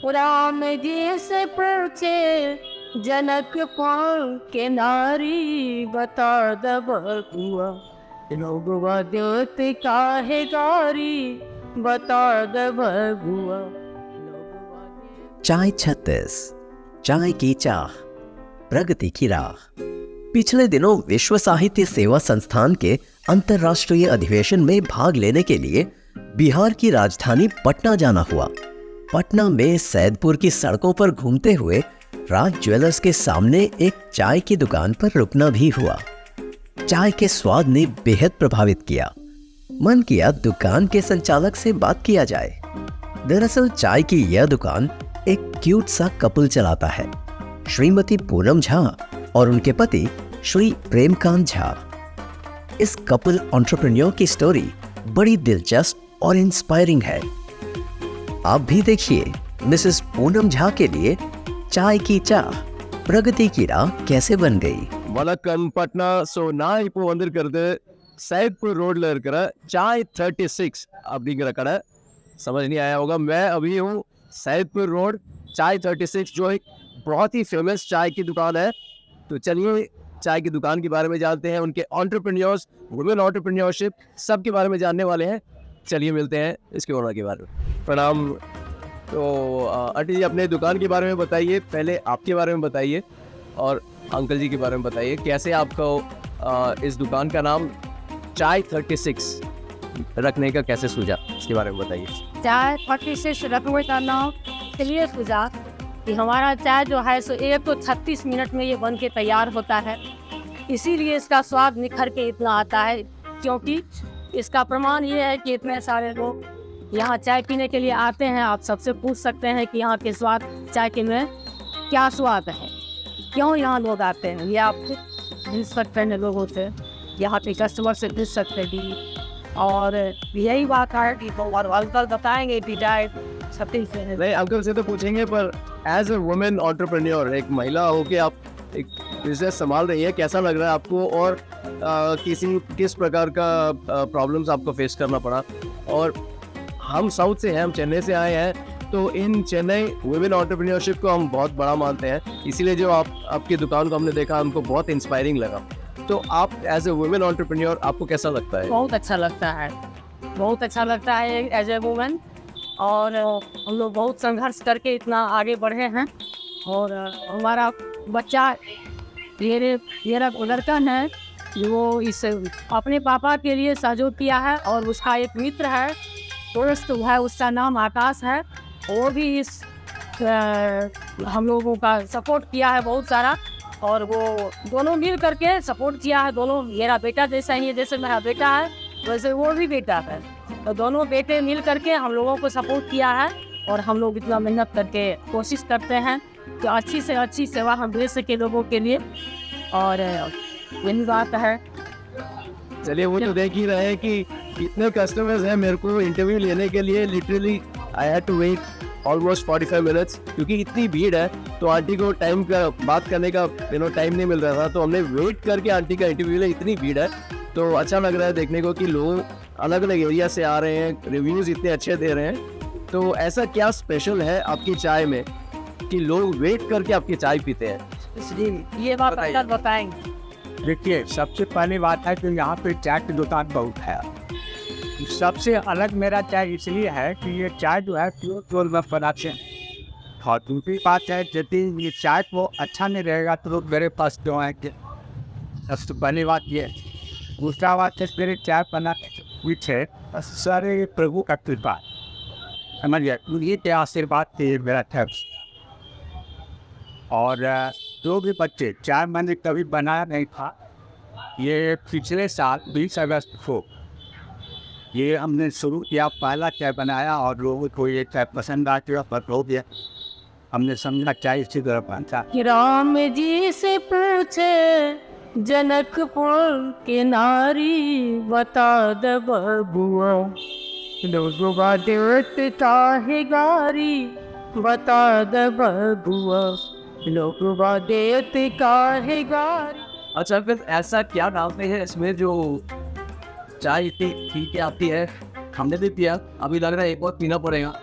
राम जी से पूछे जनकपुर के नारी, बता द बबुआ लोगवा देत काहे गारी, बता द बबुआ। चाय 36 चाय की चाह प्रगति की राह। पिछले दिनों विश्व साहित्य सेवा संस्थान के अंतर्राष्ट्रीय अधिवेशन में भाग लेने के लिए बिहार की राजधानी पटना जाना हुआ। पटना में सैदपुर की सड़कों पर घूमते हुए राज ज्वेलर्स के सामने एक चाय की दुकान पर रुकना भी हुआ। चाय के स्वाद ने बेहद प्रभावित किया। मन किया दुकान के संचालक से बात किया जाए। दरअसल चाय की यह दुकान एक क्यूट सा कपल चलाता है, श्रीमती पूनम झा और उनके पति श्री प्रेमकांत झा। इस कपल एंटरप्रेन्योर की स्टोरी बड़ी दिलचस्प और इंस्पायरिंग है। आप भी देखिए मिसेस पूनम झा के लिए चाय की चाह प्रगति की राह कैसे बन गई। வணக்கம் பட்னா. ஸோ நான் இப்போ வந்திருக்கிறது सैदपुर रोड இருக்கிற चाय 36 அப்படிங்கிற கடை. समझ नहीं आया होगा, मैं अभी हूँ सैदपुर रोड चाय 36 जो एक बहुत ही फेमस चाय की दुकान है। तो चलिए चाय की दुकान के बारे में जानते हैं, उनके एंटरप्रेन्योर्स, वुमेन एंटरप्रेन्योरशिप सब के बारे में जानने वाले हैं। चलिए मिलते हैं इसके ओनर के बारे में। प्रणाम। तो आंटी जी अपने दुकान के बारे में बताइए, पहले आपके बारे में बताइए और अंकल जी के बारे में बताइए, कैसे आपको इस दुकान का नाम चाय 36 रखने का कैसे सूझा, इसके बारे में बताइए। चाय 36 रखने का नाम इसलिए सूझा कि हमारा चाय जो है सो एक तो 36 मिनट में ये बन के तैयार होता है, इसीलिए इसका स्वाद निखर के इतना आता है। क्योंकि इसका प्रमाण ये है कि इतने सारे लोग यहाँ चाय पीने के लिए आते हैं। आप सबसे पूछ सकते हैं कि यहाँ के स्वाद चाय के में क्या स्वाद है, क्यों यहाँ लोग आते हैं, ये आप पूछ सकते हैं लोगों से, यहाँ के कस्टमर से पूछ सकते हैं। और यही बात है कि और अंकल बताएंगे कि चाय 36 से नहीं, अंकल से तो पूछेंगे, पर एज ए वुमेन एंटरप्रेन्योर, एक महिला होके आप एक बिजनेस संभाल रही है, कैसा लग रहा है आपको और किस प्रकार का प्रॉब्लम्स आपको फेस करना पड़ा। और हम साउथ से हैं, हम चेन्नई से आए हैं, तो इन चेन्नई वुमेन एंटरप्रेन्योरशिप को हम बहुत बड़ा मानते हैं, इसीलिए जो आपकी दुकान को हमने देखा हमको बहुत इंस्पायरिंग लगा। तो आप एज ए वुमेन एंटरप्रेन्योर आपको कैसा लगता है? बहुत अच्छा लगता है, बहुत अच्छा लगता है एज ए वुमेन। और हम लोग बहुत संघर्ष करके इतना आगे बढ़े हैं। और हमारा बच्चा मेरा लड़का है जो इस अपने पापा के लिए सहयोग किया है, और उसका एक मित्र है, दोस्त है, उसका नाम आकाश है, वो भी इस हम लोगों का सपोर्ट किया है बहुत सारा। और वो दोनों मिल करके सपोर्ट किया है। दोनों मेरा बेटा जैसा ही है, जैसे मेरा बेटा है वैसे वो भी बेटा है, तो दोनों बेटे मिल करके हम लोगों को सपोर्ट किया है। और हम लोग इतना मेहनत करके कोशिश करते हैं कि अच्छी से अच्छी सेवा हम दे सके लोगों के लिए, और यही बात है। चलिए वो तो देख ही रहे हैं कि कितने कस्टमर्स हैं। मेरे को इंटरव्यू लेने के लिए literally I had to wait almost 45 minutes, क्योंकि इतनी भीड़ है। तो आंटी को टाइम का बात करने का टाइम नहीं मिल रहा था, तो हमने वेट करके आंटी का इंटरव्यू लिया। इतनी भीड़ है तो अच्छा लग रहा है देखने को कि लोग अलग अलग एरिया से आ रहे हैं, रिव्यूज़ इतने अच्छे दे रहे हैं। तो ऐसा क्या स्पेशल है आपकी चाय में कि लोग वेट करके आपकी चाय पीते हैं? इसलिए ये बात अंकल बताएंगे। देखिए, सबसे पहली बात है कि यहाँ पे चाय की दुकान बहुत है। सबसे अलग मेरा चाय इसलिए है कि ये चाय जो है प्योर में बनाते हैं। और दूसरी बात है, यदि ये चाय को अच्छा नहीं रहेगा तो लोग मेरे पास क्यों आएंगे, सबसे पहली बात ये है। दूसरा बात है, मेरे चाय बनाने के पीछे सारे प्रभु का कृपा, समझिए, ये क्या आशीर्वाद थे मेरा थैंक्स। और जो भी बच्चे चाय मैंने कभी बनाया नहीं था, ये पिछले साल 20 अगस्त को ये हमने शुरू किया, पहला चाय बनाया और लोगों को ये चाय पसंद आ गया, पर हो गया। हमने समझा चाय इसी तरह बनता। राम जी से पूछे जनकपुर के नारी, बता द बबुआ लोगवा देत काहे गारी, बता द बबुआ लोगवा देत काहे गारी। अच्छा, फिर ऐसा क्या डालते हैं इसमें जो चाय इतनी पी के आती है? हमने भी पिया, अभी लग रहा है एक और पीना पड़ेगा।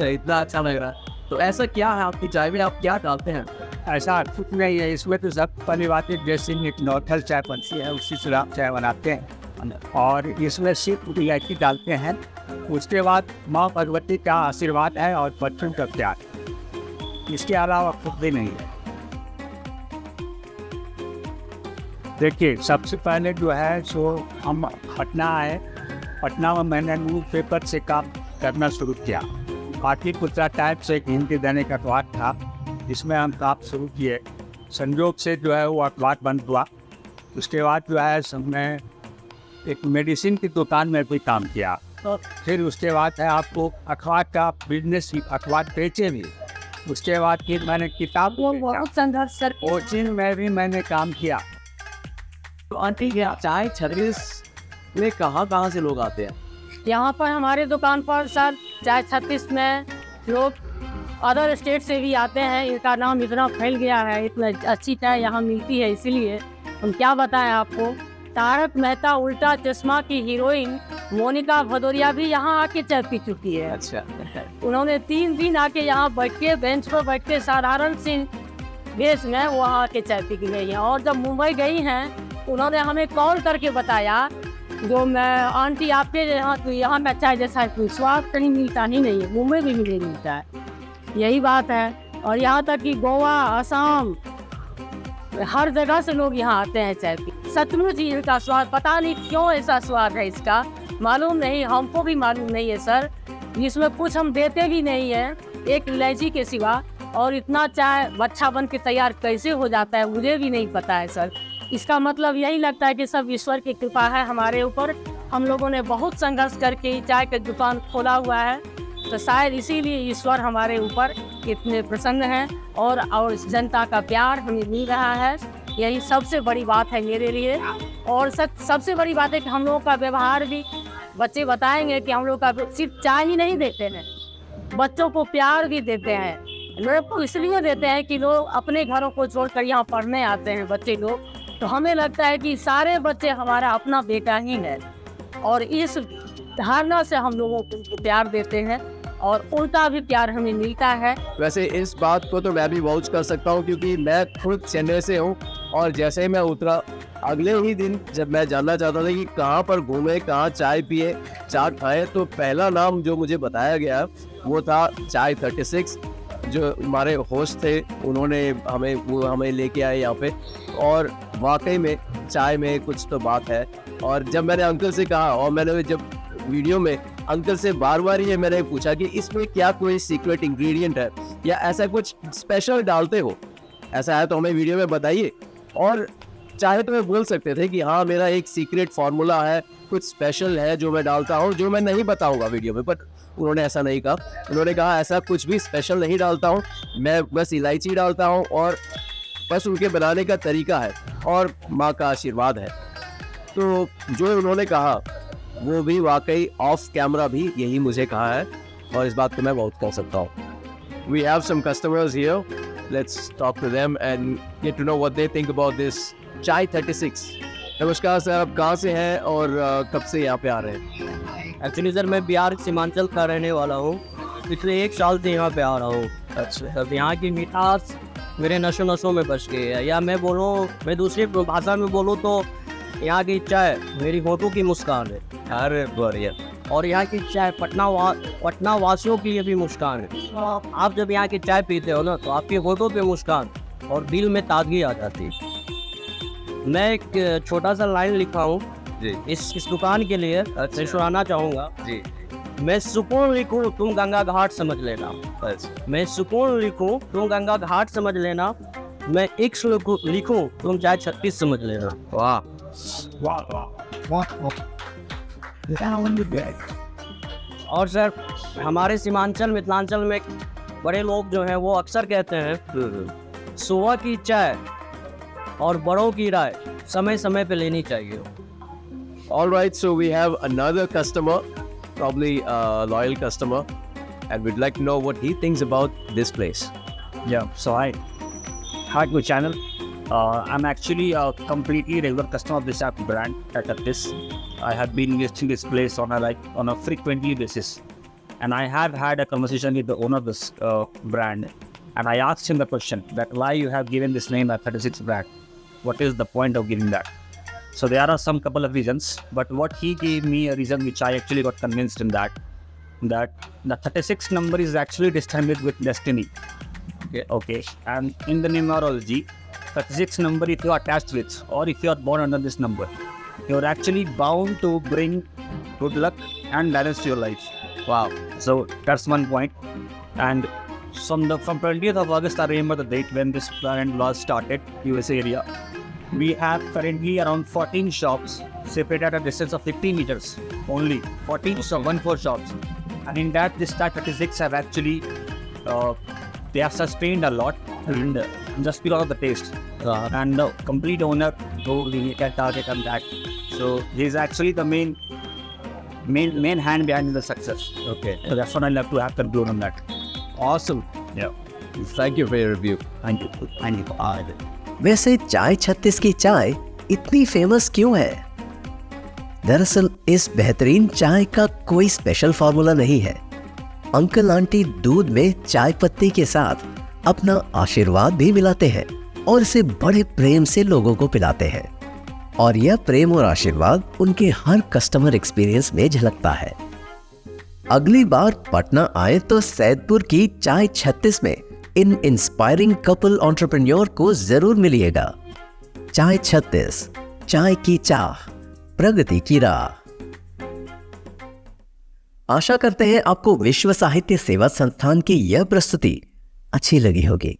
इतना अच्छा लग रहा है। तो ऐसा क्या है आपकी चाय में, आप क्या डालते हैं? ऐसा कुछ नहीं है इसमें, तो सब पहली बात है जैसे एक नॉर्मल चाय बनती है उसी से आप चाय बनाते हैं, और इसमें सिर्फ इलायची डालते हैं। उसके बाद माँ भगवती का आशीर्वाद है और बच्चों का प्यार, इसके अलावा कुछ भी नहीं है। देखिए सबसे पहले जो है सो हम पटना आए, पटना में मैंने न्यूज़ पेपर से काम करना शुरू किया। पाटलिपुत्रा टाइप से एक हिंदी दैनिक अखबार था, इसमें हम काम शुरू किए। संयोग से जो है वो अखबार बंद हुआ। उसके बाद जो है हमने एक मेडिसिन की दुकान में भी काम किया। तो फिर उसके बाद है आपको अखबार का बिजनेस, अखबार बेचे भी। उसके बाद फिर मैंने किताबों बहुत संघर्ष कर कोचिंग में भी मैंने काम किया। तो आंटी क्या चाय 36 में कहाँ से लोग आते हैं? यहाँ पर हमारे दुकान पर सर चाय 36 में लोग अदर स्टेट से भी आते हैं। इनका नाम इतना फैल गया है, इतना अच्छी चाय यहाँ मिलती है, इसीलिए हम क्या बताएं आपको। तारक मेहता उल्टा चश्मा की हीरोइन मोनिका भदौरिया भी यहाँ आके चाय पी चुकी है। अच्छा। उन्होंने 3 दिन आके यहाँ बैठ के बेंच पर बैठ के साधारण सी वेश में वहाँ आके चाय पी के गई हैं। और जब मुंबई गई हैं उन्होंने हमें कॉल करके बताया, जो मैं आंटी आपके यहाँ तो यहाँ में चाय जैसा कोई स्वाद कहीं मिलता ही नहीं है, मुंबई में भी नहीं मिलता है, यही बात है। और यहाँ तक कि गोवा, असम, हर जगह से लोग यहाँ आते हैं चाय पी। सचमुच ही इनका स्वाद, पता नहीं क्यों ऐसा स्वाद है इसका, मालूम नहीं, हमको भी मालूम नहीं है सर। इसमें कुछ हम देते भी नहीं है एक इलायची के सिवा, और इतना चाय अच्छा बन के तैयार कैसे हो जाता है मुझे भी नहीं पता है सर। इसका मतलब यही लगता है कि सब ईश्वर की कृपा है हमारे ऊपर। हम लोगों ने बहुत संघर्ष करके चाय का दुकान खोला हुआ है, तो शायद इसीलिए ईश्वर हमारे ऊपर इतने प्रसन्न हैं, और इस जनता का प्यार हमें मिल रहा है, यही सबसे बड़ी बात है मेरे लिए। और सबसे बड़ी बात है कि हम लोगों का व्यवहार भी, बच्चे बताएंगे कि हम लोग का सिर्फ चाय ही नहीं देते हैं, बच्चों को प्यार भी देते हैं। लोग को इसलिए देते हैं कि लोग अपने घरों को छोड़कर यहाँ पढ़ने आते हैं बच्चे लोग, तो हमें लगता है कि सारे बच्चे हमारा अपना बेटा ही है, और इस धारणा से हम लोगों को प्यार देते हैं और उनका भी प्यार हमें मिलता है। वैसे इस बात को तो मैं भी वाउच कर सकता हूँ, क्योंकि मैं खुद चेन्नई से हूँ, और जैसे ही मैं उतरा अगले ही दिन जब मैं जानना चाहता था कि कहाँ पर घूमे, कहाँ चाय पिए, चाट खाए, तो पहला नाम जो मुझे बताया गया वो था चाय 36। जो हमारे होस्ट थे उन्होंने हमें लेके आए यहाँ पे, और वाकई में चाय में कुछ तो बात है। और जब मैंने अंकल से कहा, और मैंने जब वीडियो में अंकल से बार बार ये मैंने पूछा कि इसमें क्या कोई सीक्रेट इंग्रेडिएंट है या ऐसा कुछ स्पेशल डालते हो, ऐसा है तो हमें वीडियो में बताइए। और चाहे तो मैं बोल सकते थे कि हाँ मेरा एक सीक्रेट फार्मूला है, कुछ स्पेशल है जो मैं डालता हूँ, जो मैं नहीं बताऊँगा वीडियो में, बट उन्होंने ऐसा नहीं कहा। उन्होंने कहा ऐसा कुछ भी स्पेशल नहीं डालता हूँ, मैं बस इलायची डालता हूँ, और बस उनके बनाने का तरीका है और माँ का आशीर्वाद है। तो जो उन्होंने कहा वो भी वाकई ऑफ कैमरा भी यही मुझे कहा है, और इस बात को मैं बहुत कह सकता हूँ। We have some customers here. Let's talk to them and get to know what they think about this चाय 36। नमस्कार सर, आप कहाँ से हैं और कब से यहाँ पे आ रहे हैं? एक्चुअली सर मैं बिहार सीमांचल का रहने वाला हूँ, पिछले 1 साल से यहाँ पे आ रहा हूँ। अच्छा। अब यहाँ की मिठास मेरे नशों नशों में बच गई है, या मैं दूसरी भाषा में बोलूँ तो यहाँ की चाय मेरी होठों की मुस्कान है। अरे बढ़िया। और यहाँ की चाय पटना वासियों की ये भी मुस्कान है। आप जब यहाँ की चाय पीते हो ना तो आपके होठों पे मुस्कान और दिल में ताजगी आ जाती है। मैं एक छोटा सा लाइन लिखा हूँ इस दुकान के लिए, मैं सुनाना चाहूँगा जी। मैं सुकून लिखूँ तुम गंगा घाट समझ लेना, मैं सुकून लिखूँ तुम गंगा घाट समझ लेना, मैं इश्क लिखूँ तुम चाय 36 समझ लेना। वाह और सर हमारे सीमांचल मिथिलांचल में बड़े लोग जो हैं वो अक्सर कहते हैं सुबह की चाय और बड़ों की राय समय समय पे लेनी चाहिए। All right, so we have another customer, probably a loyal customer, and we'd like to know what he thinks about this place. Yeah, so hi to channel. I'm actually a completely regular customer of this app brand at this. I have been visiting this place on a frequently basis. And I have had a conversation with the owner of this brand, and I asked him the question that why you have given this name as 36 brand. What is the point of giving that? So there are some couple of reasons, but what he gave me a reason which I actually got convinced in that the 36 number is actually destined with destiny. Okay. And in the numerology, 36 number, if you are attached with or if you are born under this number, you are actually bound to bring good luck and balance to your life. Wow. So that's one point. And from 20th of August, I remember the date when this brand was started, USA area. We have currently around 14 shops separated at a distance of 50 meters only. 14 shops. And in that, this type 36 have actually, they have sustained a lot, and just because of the taste. And the complete owner who we can target on that. So he's actually the main hand behind the success. Okay. So that's what I love to have conclude on that. Awesome. Yeah. Thank you for your review. Thank you. वैसे चाय 36 की चाय इतनी famous क्यों है? दरअसल इस बेहतरीन चाय का कोई स्पेशल फॉर्मूला नहीं है। अंकल आंटी दूध में चाय पत्ती के साथ अपना आशीर्वाद भी मिलाते हैं और इसे बड़े प्रेम से लोगों को पिलाते हैं, और यह प्रेम और आशीर्वाद उनके हर कस्टमर एक्सपीरियंस में झलकता है। अगली बार पटना आए तो सैदपुर की चाय 36 में इन इंस्पायरिंग कपल एंटरप्रेन्योर को जरूर मिलिएगा। चाय 36, चाय की चाह, प्रगति की राह। आशा करते हैं आपको विश्व साहित्य सेवा संस्थान की यह प्रस्तुति अच्छी लगी होगी।